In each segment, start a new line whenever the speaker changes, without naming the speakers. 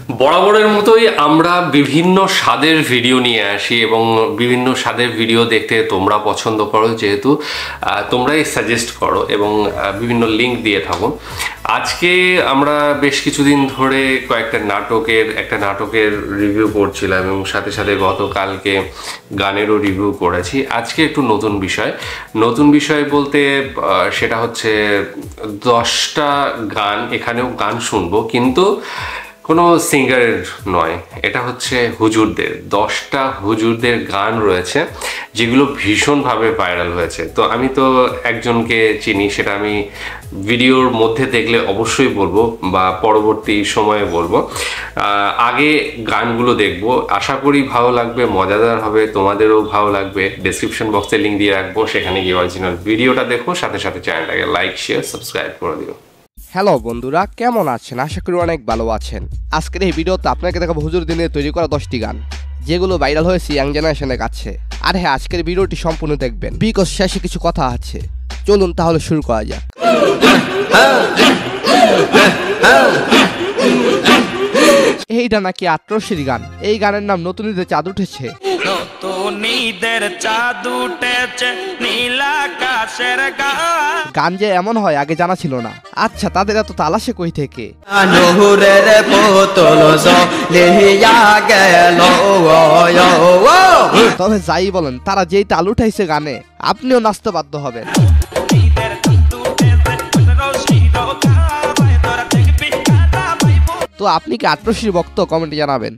বরাবরের মতোই আমরা বিভিন্ন স্বাদের ভিডিও নিয়ে আসি এবং বিভিন্ন স্বাদের ভিডিও দেখতে তোমরা পছন্দ করো, যেহেতু তোমরাই সাজেস্ট করো এবং বিভিন্ন লিঙ্ক দিয়ে থাকো। আজকে আমরা বেশ কিছুদিন ধরে একটা নাটকের রিভিউ করছিলাম এবং সাথে সাথে গতকালকে গানেরও রিভিউ করেছি। আজকে একটু নতুন বিষয় বলতে সেটা হচ্ছে 10টা গান, এখানেও গান শুনবো, কিন্তু কোনো সিঙ্গারের নয়, এটা হচ্ছে হুজুরদের 10টা হুজুরদের গান রয়েছে যেগুলো ভীষণভাবে ভাইরাল হয়েছে। তো আমি তো একজনকে চিনি, সেটা আমি ভিডিওর মধ্যে দেখলে অবশ্যই বলবো বা পরবর্তী সময়ে বলবো। আগে গানগুলো দেখবো, আশা করি ভালো লাগবে, মজাদার হবে, তোমাদেরও ভালো লাগবে। ডেসক্রিপশন বক্সে লিঙ্ক দিয়ে রাখবো, সেখানে গিয়ে অরিজিনাল ভিডিওটা দেখো, সাথে সাথে চ্যানেলটাকে লাইক শেয়ার সাবস্ক্রাইব করে দিও।
হ্যালো বন্ধুরা, কেমন আছেন? আশা করি অনেক ভালো আছেন। আজকের এই ভিডিওতে আপনাকে দেখাবো হুজুরদের নিয়ে তৈরি করা 10টি গান যেগুলো ভাইরাল হয়েছে ইয়াং জেনারেশনের কাছে। আর হ্যাঁ, আজকের ভিডিওটি সম্পূর্ণ দেখবেন, বিকজ শেষে কিছু কথা আছে। চলুন তাহলে শুরু করা যাক। এইটা নাকি 1800 গান। এই গানের নাম নতুন ঈদের চাঁদ উঠেছে। গান যে এমন হয় আগে জানা ছিল না। আচ্ছা, তাদের এত তাল আসে কই থেকে? তবে যাই বলেন, তারা যেই তাল উঠাইছে গানে, আপনিও নাচতে বাধ্য হবেন। তো আপনি কি 1800 ভক্ত? কমেন্টে জানাবেন।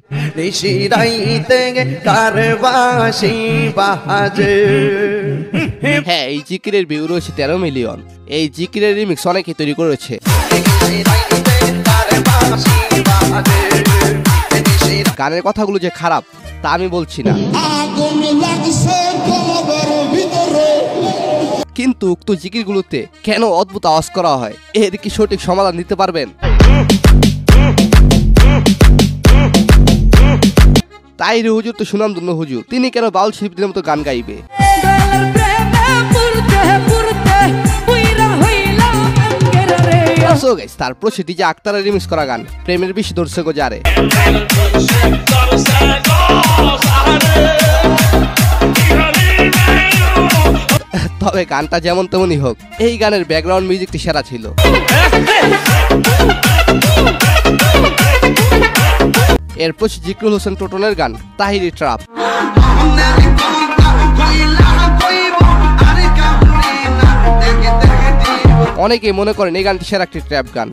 হ্যাঁ, এই জিকিরের ভিউ রয়েছে 13 মিলিয়ন। এই জিকিরের রিমিক্স অনেকে তৈরি করেছে। গানের কথাগুলো যে খারাপ তা আমি বলছি না, কিন্তু উক্ত জিকিরগুলোতে কেন অদ্ভুত আওয়াজ করা হয়, এর কি সঠিক সমাধান দিতে পারবেন? তাই রে হুজুর তো সুনামধন্য হুজুর, তিনি কেন বাউল শিল্পীদের মতো গান গাইবে? তারপর সে ডিজে আক্তারের রিমিক্স করা গান প্রেমের বেশি ধরছে গো যারে। তবে গানটা যেমন তেমনই হোক, এই গানের ব্যাকগ্রাউন্ড মিউজিকটি সেরা ছিল। এরপর জিকরুল হোসেন টোটনের গান তাহিরি ট্রাপ। অনেকে মনে করেন এই গানটি সেরা একটি ট্র্যাপ গান।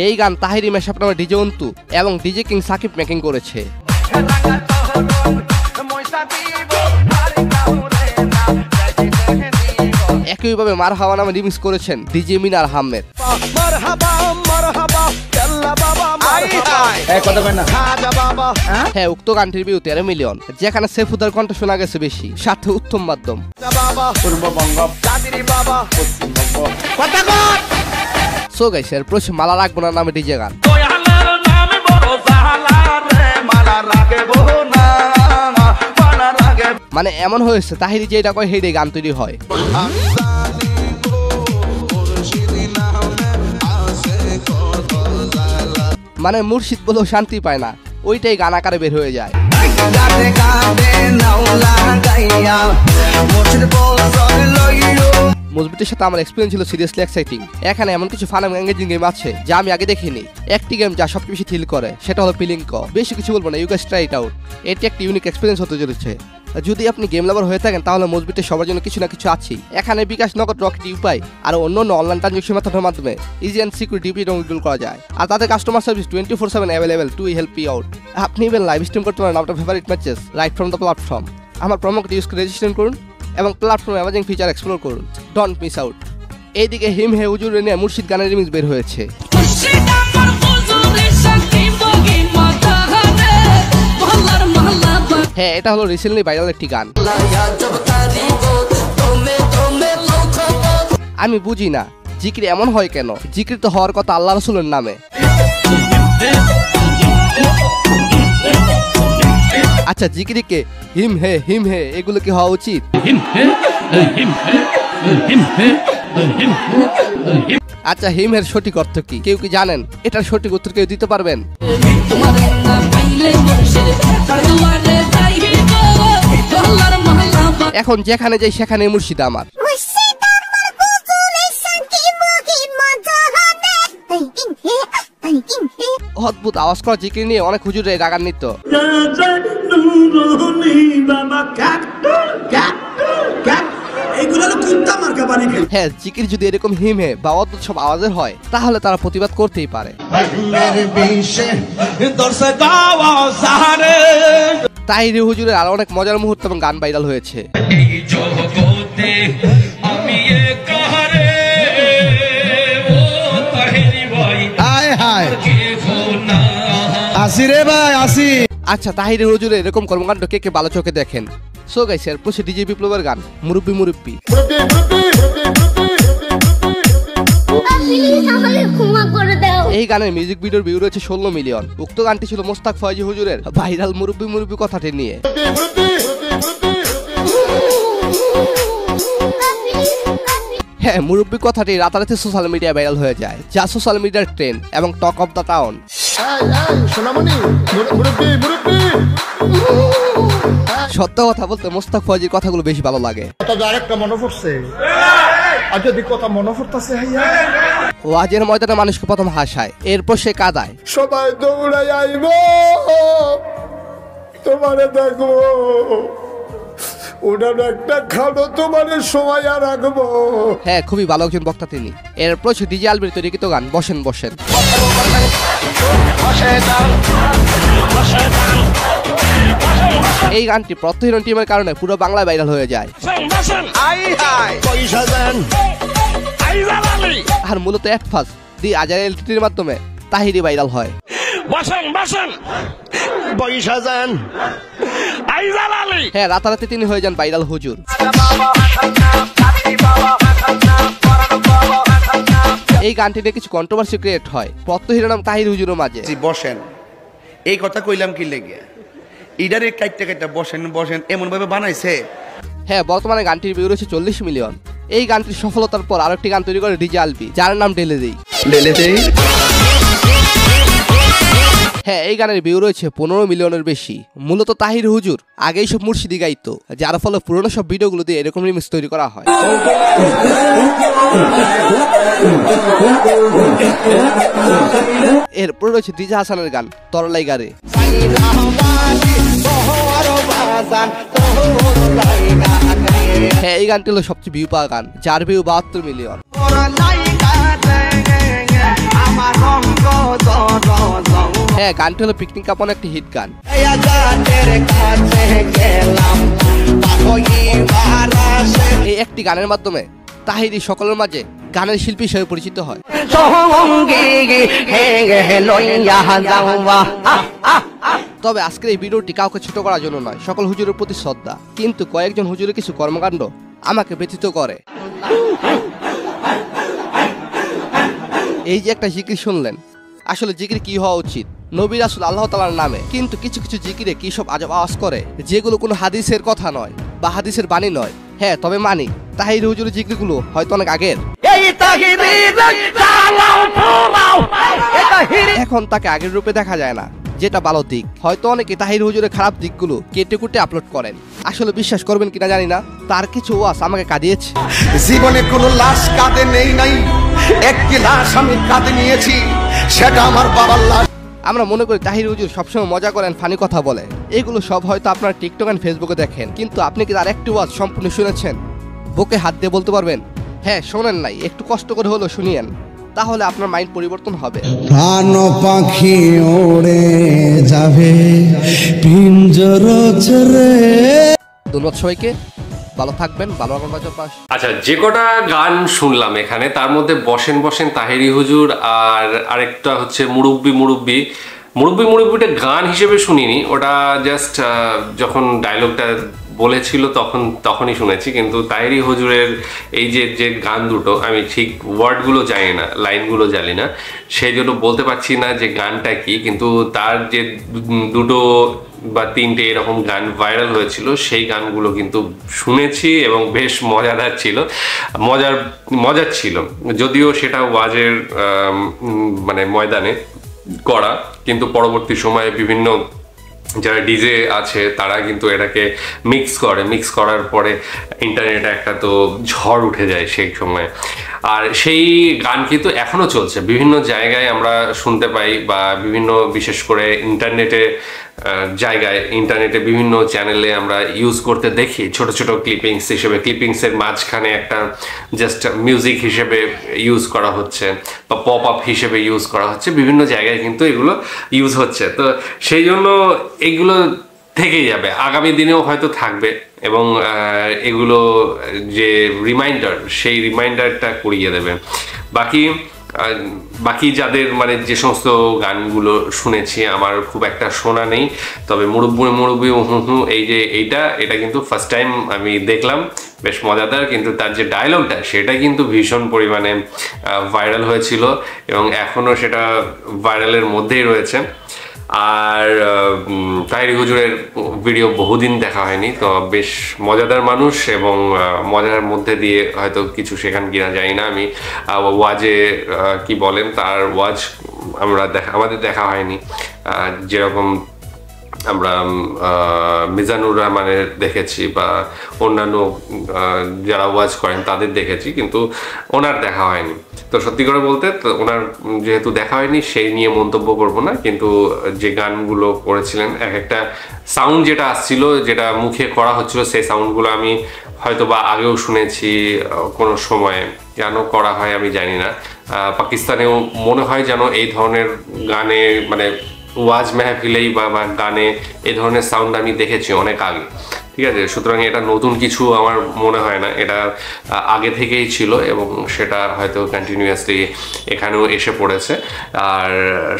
এই গান তাহিরি মেশআপ নামে ডিজে অন্তু এবং ডিজে কিং সাকিব মেকিং করেছে। একইভাবে মারহাবা নামে রিমিক্স করেছেন ডিজে মিনার আহমেদ। হ্যাঁ, উক্ত গানটির ভিউ 13 মিলিয়ন, যেখানে সেফুদার কণ্ঠ শোনা গেছে বেশি, সাথে উত্তম মাধ্যম। সো গাইস, এরপর মালা রাখবো না নামে ডিজে গান। মানে এমন হয়েছে তাহিরি যেটা কয় হেডে গান তৈরি হয়। মানে মুর্শিদ বলেও শান্তি পায় না, ওইটাই গান আকারে বের হয়ে যায়। মুজবিটের সাথে আমার এক্সপিরিয়েন্স ছিল সিরিয়াসলি এক্সাইটিং। এখানে এমন কিছু ফান এবং এঙ্গেজিং গেম আছে যা আমি আগে দেখিনি। একটি গেম যা সবচেয়ে বেশি থ্রিল করে সেটা হলো পিলিংক। বেশি কিছু বলবো না, you guys try it out. এটি একটি ইউনিক এক্সপিরিয়েন্স হতে চলেছে। যদি আপনি গেম লাভার হয়ে থাকেন তাহলে মুজবিটে সবার জন্য কিছু না কিছু আছেই। এখানে বিকাশ, নগদ, রকেট, ইউপাই আর অন্য অনলাইন ট্রানজাকশন মেথডের মাধ্যমে ইজি অ্যান্ড সিকিউর ডিপি ডাউনলোড করা যায়। আর তাদের customer service 24/7 available to help you out. আপনি ইভেন লাইভ স্ট্রিম করতে পারেন আপনার favourite matches right from the platform. আমার প্রোমো কোড ইউজ করে রেজিস্ট্রেশন করুন এবং প্ল্যাটফর্মে অ্যামেজিং ফিচার এক্সপ্লোর করুন। Don't miss out. এইদিকে হিম হে হুজুর নিয়ে মুর্শিদ গানের রিমিক্স বের হয়েছে। হ্যাঁ, এটা হলো রিসেন্টলি ভাইরাল একটি গান। আমি বুঝি না জিকির এমন হয় কেন। জিকির তো হওয়ার কথা আল্লাহ রাসূলের নামে। আচ্ছা, জিকিরকে হিম হে এগুলো কি হওয়া উচিত? আচ্ছা, হিমের সঠিক অর্থ কি কেউ কি জানেন? এটার সঠিক উত্তর কেউ দিতে পারবেন? এখন যেখানে যাই সেখানে মুর্শিদ আমার। অদ্ভুত আওয়াজ করা জিকির নিয়ে অনেক হুজুরে রাগান্বিত। হ্যাঁ, জিকির যদি এরকম হিমে বা অদ্ভুত সব আওয়াজের হয় তাহলে তারা প্রতিবাদ করতেই পারে। তাহিরি হুজুরের আরো অনেক মজার মুহূর্ত এবং গান ভাইরাল হয়েছে। আচ্ছা, তাহিরি হুজুরের এরকম কর্মকাণ্ড কে কে ভালো চোখে দেখেন? সো গাইস, এরপর ডিজে বিপ্লবের গান মুরব্বি মুরব্বি। এই গানের মিউজিক ভিডিওর ভিউ রয়েছে 16 মিলিয়ন। উক্ত গানটি ছিল মোস্তাক ফয়জি হুজুরের ভাইরাল মুরব্বি মুরব্বি কথাটি নিয়ে। হ্যাঁ, মুরব্বি কথাটি রাতারাতি সোশ্যাল মিডিয়া ভাইরাল হয়ে যায়, যা সোশ্যাল মিডিয়ার ট্রেন্ড এবং টক অফ দ্য টাউন। সত্য কথা বলতে মোস্তাক ফয়জির কথাগুলো বেশি ভালো লাগে। ওয়াজের ময়দানে মানুষকে প্রথম হাসায়, এরপর সে কাঁদায়। সবাই দৌড়াই আইব তোমারে দেখবো, হ্যাঁ, খুবই ভালো একজন বক্তা তিনি। এরপর সে ডিজে আলবির তৈরিকৃত গান বসেন বসেন। এই গানটি প্রত্যহিরণ টিমের কারণে পুরো বাংলায় ভাইরাল হয়ে যায়। আর মূলত এটফাস দি আজার এলটির মাধ্যমে তাহিরি ভাইরাল হয়। হ্যাঁ, রাতারাতি তিনি হয়ে যান ভাইরাল হুজুর। এই গানটি নিয়ে কিছু কন্ট্রোভার্সি ক্রিয়েট হয় প্রত্যহির নাম তাহির হুজুরের মাঝে।
বসেন, এই কথা কইলাম কি লেগে ইডারে কাইটটা কাইটটা বসেন বসেন এমন ভাবে বানাইছে।
হ্যাঁ, বর্তমানে গানটির ভিউ রয়েছে 40 মিলিয়ন। এই গানটির সফলতার পর আরেকটি গান তৈরি করে ডিজে আলবি, যার নাম ঢেলে দেই। হ্যাঁ, এই গানের ভিউ রয়েছে 15 মিলিয়নের বেশি। মূলত তাহির হুজুর আগেই সব মুর্শিদি গাইতো, যার ফলে পুরোনো সব ভিডিওগুলো দিয়ে এরকম রিমিক্স তৈরি করা হয়। এরপর রয়েছে ডিজে হাসানের গান তরলাই গারে। হ্যাঁ, এই গানটি হলো সবচেয়ে ভিউ পাওয়া গান, যার ভিউ 72 মিলিয়ন। হ্যাঁ, গানটি হলো পিকনিক কাপন একটি হিট গান। এই একটি গানের মাধ্যমে তাহিরি সকলের মাঝে গানের শিল্পী হিসেবে পরিচিত হয়। তবে আজকের এই ভিডিওটি কাউকে ছোট করার জন্য নয়, সকল হুজুরের প্রতি শ্রদ্ধা। কিন্তু কয়েকজন হুজুরের কিছু কর্মকাণ্ড আমাকে ব্যথিত করে। এই যে একটা জিকির শুনলেন, আসলে জিকির কি হওয়া উচিত? নবী রাসূল আল্লাহ তাআলার নামে, কিন্তু কিছু কিছু জিকিরে কি সব আজব আওয়াজ করে, যেগুলো কোনো হাদিসের কথা নয় বা হাদিসের বাণী নয়। হ্যাঁ, তবে মানি তাহিরি হুজুরের জিকিরগুলো হয়তো অনেক আগের। এখন তাকে আগের রূপে দেখা যায় না, যেটা ভালো দিক। হয়তো অনেকে তাহিরি হুজুরের খারাপ দিকগুলো কেটে কুটে আপলোড করেন। আসলে বিশ্বাস করবেন কিনা জানি না, তার কিছু ওয়াজ আমাকে কাঁদিয়েছে।
জীবনে কোনো লাশ কাঁদে নেই নাই, একটি লাশ আমি কাঁদে নিয়েছি, সেটা আমার বাবার লাশ।
আমরা মনে করি তাহিরি হুজুর সবসময় মজা করেন, ফানি কথা বলে। এগুলো সব হয়তো আপনারা টিকটক এন্ড ফেসবুকে দেখেন, কিন্তু আপনি কি তার একটি ওয়াজ সম্পূর্ণ শুনেছেন? বুকে হাত দিয়ে বলতে পারবেন হ্যাঁ শোনেন নাই? একটু কষ্ট করে হলো শুনিয়েন, তাহলে আপনার মাইন্ড পরিবর্তন হবে।
প্রাণ পাখি ওড়ে যাবে পিঞ্জর ছেড়ে।
ধন্যবাদ সবাইকে, ভালো থাকবেন, ভালো পাশ।
আচ্ছা, যে কটা গান শুনলাম এখানে, তার মধ্যে বসেন বসেন তাহিরি হুজুর আর আরেকটা হচ্ছে মুরব্বি মুরব্বি। মুরব্বিটা গান হিসেবে শুনিনি, ওটা জাস্ট যখন ডায়লগটা বলেছিল তখনই শুনেছি, কিন্তু তাহেরি হুজুরের এই যে গান দুটো আমি ঠিক ওয়ার্ডগুলো জানি না, লাইনগুলো জানি না, সেই জন্য বলতে পারছি না যে গানটা কি, কিন্তু তার যে দুটো বা তিনটে এরকম গান ভাইরাল হয়েছিল সেই গানগুলো কিন্তু শুনেছি এবং বেশ মজাদার ছিল, মজার ছিল, যদিও সেটা ওয়াজের মানে ময়দানে করা, কিন্তু পরবর্তী সময়ে বিভিন্ন যারা ডিজে আছে তারা কিন্তু এটাকে মিক্স করার পরে ইন্টারনেটে একটা তো ঝড় উঠে যায় সেই সময়। আর সেই গান কিন্তু এখনো চলছে, বিভিন্ন জায়গায় আমরা শুনতে পাই, বা বিভিন্ন বিশেষ করে ইন্টারনেটে বিভিন্ন চ্যানেলে আমরা ইউজ করতে দেখি, ছোট ছোট ক্লিপিংস হিসেবে, ক্লিপিংসের মাঝখানে একটা জাস্ট মিউজিক হিসেবে ইউজ করা হচ্ছে বা পপ আপ হিসেবে ইউজ করা হচ্ছে, বিভিন্ন জায়গায় কিন্তু এগুলো ইউজ হচ্ছে। তো সেই জন্য এগুলো থেকেই যাবে, আগামী দিনেও হয়তো থাকবে, এবং এগুলো যে রিমাইন্ডার, সেই রিমাইন্ডারটা করিয়ে দেবে। বাকি যাদের মানে যে সমস্ত গানগুলো শুনেছি আমার খুব একটা শোনা নেই, তবে মুরব্বি এইটা কিন্তু ফার্স্ট টাইম আমি দেখলাম, বেশ মজাদার, কিন্তু তার যে ডায়লগটা সেটা কিন্তু ভীষণ পরিমাণে ভাইরাল হয়েছিল এবং এখনও সেটা ভাইরালের মধ্যেই রয়েছে। আর তাহেরি হুজুরের ভিডিও বহুদিন দেখা হয়নি, তো বেশ মজাদার মানুষ এবং মজার মধ্যে দিয়ে হয়তো কিছু শেখান কিনা জানি না। আমি ওয়াজে কি বলেন, তার ওয়াজ আমাদের দেখা হয়নি, যেরকম আমরা মিজানুর রহমানের দেখেছি বা অন্যান্য যারা ওয়াজ করেন তাদের দেখেছি, কিন্তু ওনার দেখা হয়নি। তো সত্যি করে বলতে ওনার যেহেতু দেখা হয়নি সেই নিয়ে মন্তব্য করব না, কিন্তু যে গানগুলো করেছিলেন এক একটা সাউন্ড যেটা আসছিল, যেটা মুখে করা হচ্ছিল, সেই সাউন্ডগুলো আমি হয়তো বা আগেও শুনেছি কোনো সময়ে, কেন করা হয় আমি জানি না। পাকিস্তানেও মনে হয় যেন এই ধরনের গানে মানে ওয়াজ মেহফিলেই বা গানে এই ধরনের সাউন্ড আমি দেখেছি অনেক আগে, ঠিক আছে। সুতরাং এটা নতুন কিছু আমার মনে হয় না, এটা আগে থেকেই ছিল এবং সেটা হয়তো কন্টিনিউয়াসলি এখানেও এসে পড়েছে, আর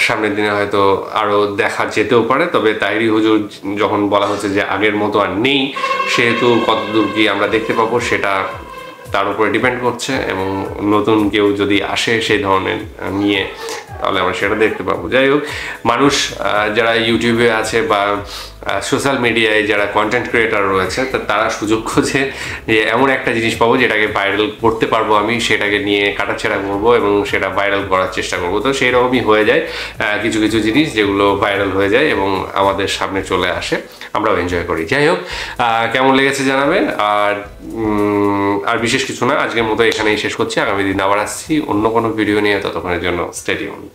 সামনের দিনে হয়তো আরও দেখা যেতেও পারে। তবে তাহেরি হুজুর যখন বলা হচ্ছে যে আগের মতো আর নেই, সেহেতু কতদূর কি আমরা দেখতে পাবো সেটা তার উপরে ডিপেন্ড করছে, এবং নতুন কেউ যদি আসে সেই ধরনের নিয়ে তাহলে আমরা সেটা দেখতে পাবো। যাই হোক, মানুষ যারা ইউটিউবে আছে বা সোশ্যাল মিডিয়ায় যারা কন্টেন্ট ক্রিয়েটার রয়েছে তারা সুযোগ খোঁজে যে এমন একটা জিনিস পাবো যেটাকে ভাইরাল করতে পারবো, আমি সেটাকে নিয়ে কাটাছেড়া করবো এবং সেটা ভাইরাল করার চেষ্টা করবো। তো সেই রকমই হয়ে যায় কিছু কিছু জিনিস, যেগুলো ভাইরাল হয়ে যায় এবং আমাদের সামনে চলে আসে, আমরাও এনজয় করি। যাই হোক, কেমন লেগেছে জানাবেন। আর বিশেষ কিছু না, আজকের মতো এখানেই শেষ করছি। আগামী দিন আবার আসছি অন্য কোনো ভিডিও নিয়ে, ততক্ষণের জন্য স্টে টিউনড।